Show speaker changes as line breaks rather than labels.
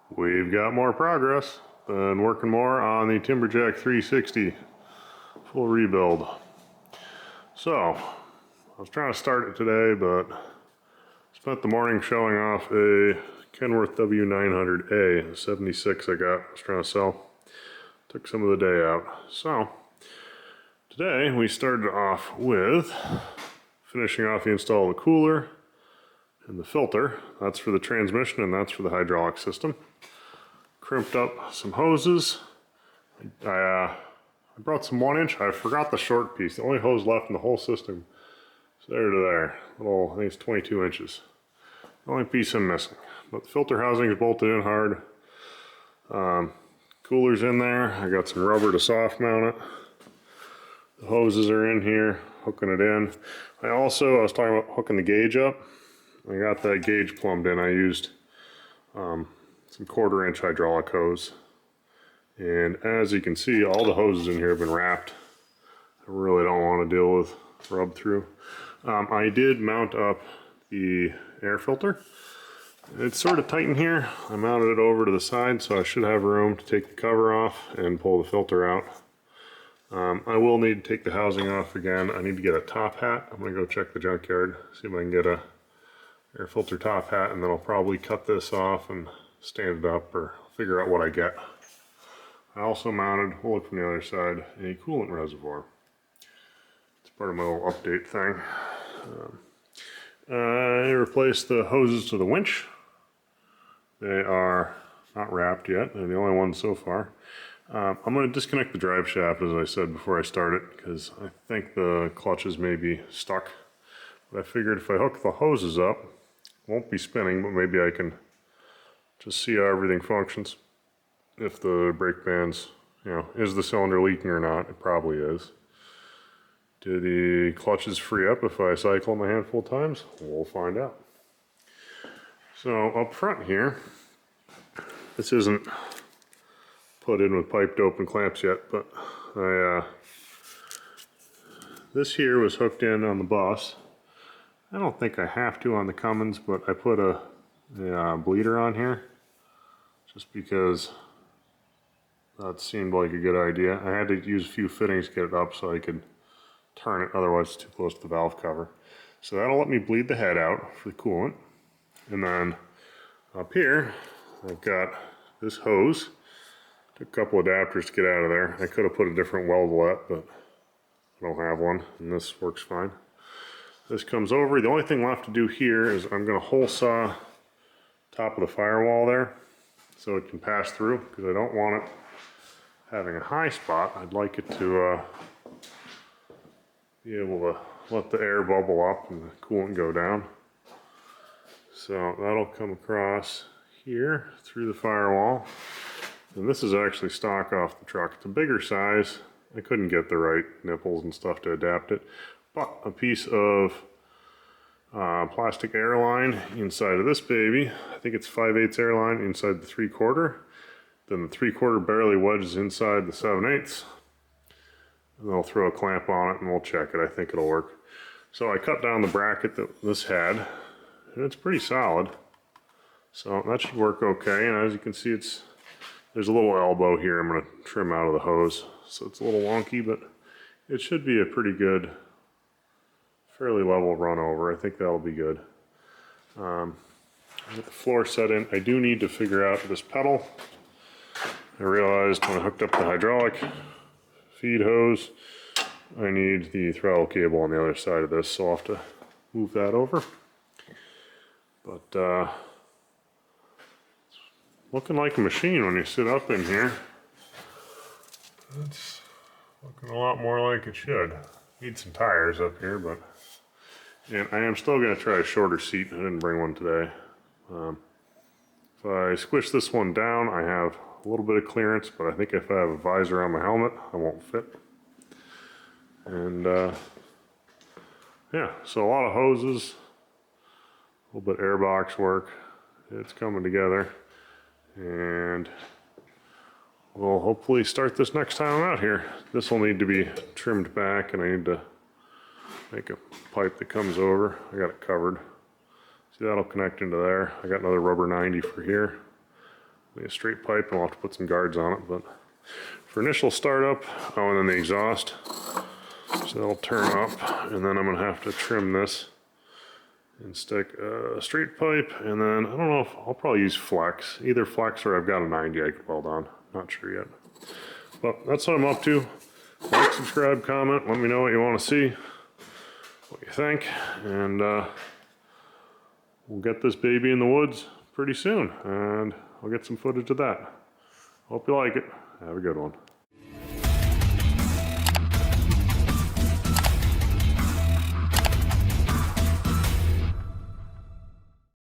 We've got more progress. Been working more on the Timberjack 360 full rebuild. So, I was trying to start it today, but spent the morning showing off a Kenworth W900A, the 76 I got. I was trying to sell. Took some of the day out. So, today we started off with finishing off the install of the cooler and the filter. That's for the transmission and that's for the hydraulic system. Crimped up some hoses. I brought some 1-inch. I forgot the short piece. The only hose left in the whole system is there to there. Little, I think it's 22 inches. The only piece I'm missing. But the filter housing is bolted in hard. Cooler's in there. I got some rubber to soft mount it. The hoses are in here, hooking it in. I was talking about hooking the gauge up. I got that gauge plumbed in. I used some 1/4-inch hydraulic hose. And as you can see, all the hoses in here have been wrapped. I really don't want to deal with rub through. I did mount up the air filter. It's sort of tight in here. I mounted it over to the side, so I should have room to take the cover off and pull the filter out. I will need to take the housing off again. I need to get a top hat. I'm gonna go check the junkyard, see if I can get a air filter top hat, and then I'll probably cut this off and stand it up or figure out what I get. I also mounted, we'll look from the other side, a coolant reservoir. It's part of my little update thing. I replaced the hoses to the winch. They are not wrapped yet. They're the only ones so far. I'm going to disconnect the drive shaft, as I said before I start it, because I think the clutches may be stuck. But I figured if I hook the hoses up, it won't be spinning, but maybe I can just see how everything functions. If the brake bands, is the cylinder leaking or not? It probably is. Do the clutches free up if I cycle them a handful of times? We'll find out. So up front here, this isn't put in with piped open clamps yet, but this here was hooked in on the bus. I don't think I have to on the Cummins, but I put a bleeder on here just because that seemed like a good idea. I had to use a few fittings to get it up so I could turn it, otherwise it's too close to the valve cover. So that'll let me bleed the head out for the coolant. And then up here, I've got this hose. Took a couple adapters to get out of there. I could have put a different weldlet, but I don't have one, and this works fine. This comes over. The only thing left to do here is I'm going to hole saw top of the firewall there so it can pass through, because I don't want it having a high spot. I'd like it to be able to let the air bubble up and the coolant go down. So that'll come across here through the firewall. And this is actually stock off the truck. It's a bigger size. I couldn't get the right nipples and stuff to adapt it. But a piece of plastic airline inside of this baby. I think it's 5/8 airline inside the 3/4. Then the 3/4 barely wedges inside the 7/8. And they'll throw a clamp on it and we'll check it. I think it'll work. So I cut down the bracket that this had, and it's pretty solid. So that should work okay. And as you can see, there's a little elbow here I'm going to trim out of the hose. So it's a little wonky, but it should be a pretty good, fairly level run over. I think that'll be good. Get the floor set in. I do need to figure out this pedal. I realized when I hooked up the hydraulic feed hose, I need the throttle cable on the other side of this, so I'll have to move that over. But it's looking like a machine when you sit up in here. It's looking a lot more like it should. Need some tires up here, but and I am still going to try a shorter seat. I didn't bring one today. If I squish this one down, I have a little bit of clearance, but I think if I have a visor on my helmet, I won't fit. And yeah, so a lot of hoses, a little bit airbox work. It's coming together, and we'll hopefully start this next time I'm out here. This will need to be trimmed back, and I need to make a pipe that comes over. I got it covered. See, that'll connect into there. I got another rubber 90 for here. be a straight pipe, and I'll have to put some guards on it, but for initial startup, oh, and then the exhaust. So that'll turn up, and then I'm gonna have to trim this and stick a straight pipe, and then I don't know if I'll probably use flex, either flex or I've got a 90 I could weld on, not sure yet. But that's what I'm up to. Like, subscribe, comment, let me know what you want to see, what you think, and we'll get this baby in the woods pretty soon, and I'll get some footage of that. Hope you like it. Have a good one.